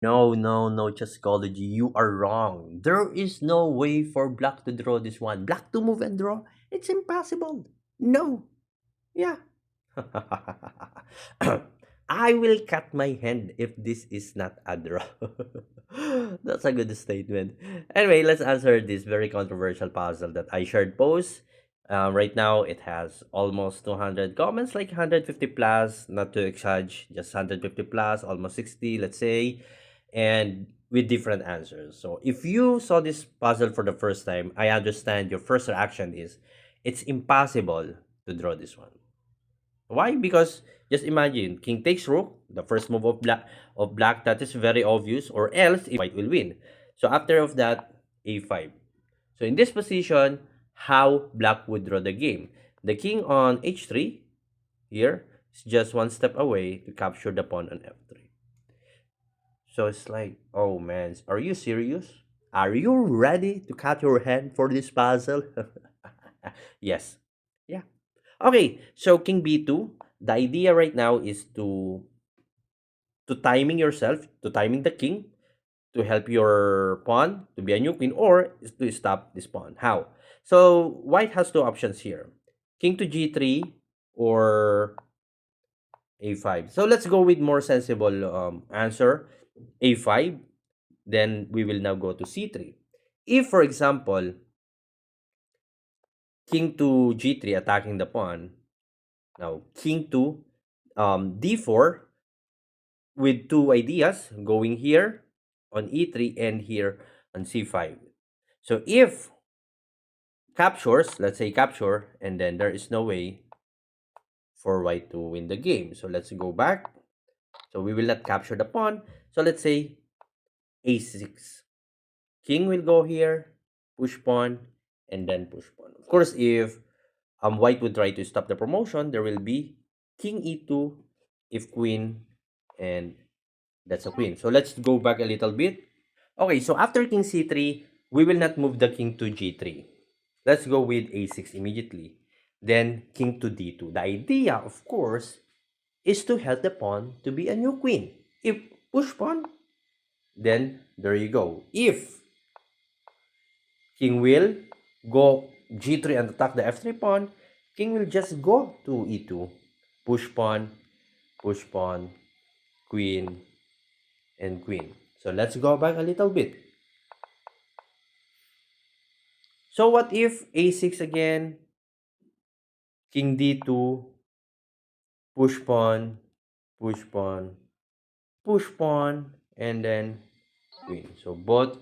No, no, no, Chesscology. You are wrong. There is no way for black to draw this one. Black to move and draw? It's impossible. No. Yeah. I will cut my hand if this is not a draw. That's a good statement. Anyway, let's answer this very controversial puzzle that I shared post. Right now, it has almost 200 comments, like 150 plus, not to exaggerate, just 150 plus, almost 60, let's say, and with different answers. So if you saw this puzzle for the first time, I understand your first reaction is it's impossible to draw this one. Why? Because just imagine king takes rook, the first move of black that is very obvious, or else if white will win. So after of that, a5. So in this position, how black would draw the game? The king on h3 here is just one step away to capture the pawn on f3. So it's like, oh man, are you serious? Are you ready to cut your hand for this puzzle? Yes. Yeah. Okay, so king b2, the idea right now is to timing yourself, to timing the king, to help your pawn to be a new queen, or is to stop this pawn. How? So white has two options here. King to g3 or a5. So let's go with more sensible answer, a5. Then we will now go to c3. If, for example, king to g3 attacking the pawn, now king to d4 with two ideas going here on e3 and here on c5. So if captures, let's say capture, and then there is no way for white to win the game. So let's go back. So we will not capture the pawn. So let's say a6. King will go here, push pawn, and then push pawn. Of course, if white would try to stop the promotion, there will be king e2, if queen, and that's a queen. So let's go back a little bit. Okay, so after king c3, we will not move the king to g3. Let's go with a6 immediately. Then king to d2. The idea, of course, is to help the pawn to be a new queen. If push pawn, then there you go. If king will go g3 and attack the f3 pawn, king will just go to e2. Push pawn, queen, and queen. So let's go back a little bit. So what if a6 again, king d2, push pawn, push pawn, push pawn, and then queen. So both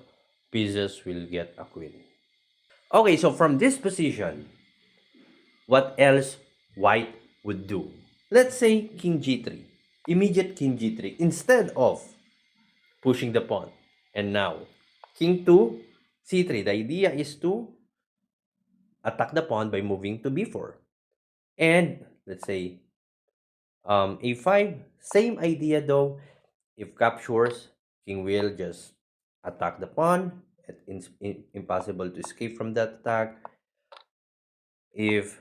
pieces will get a queen. Okay, so from this position, what else white would do? Let's say king g3, immediate king g3, instead of pushing the pawn. And now, king to c3. The idea is to attack the pawn by moving to b4. And let's say a5, same idea though. If captures, king will just attack the pawn. It's impossible to escape from that attack. If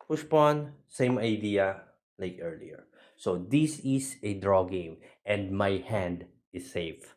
push pawn, same idea like earlier. So this is a draw game and my hand is safe.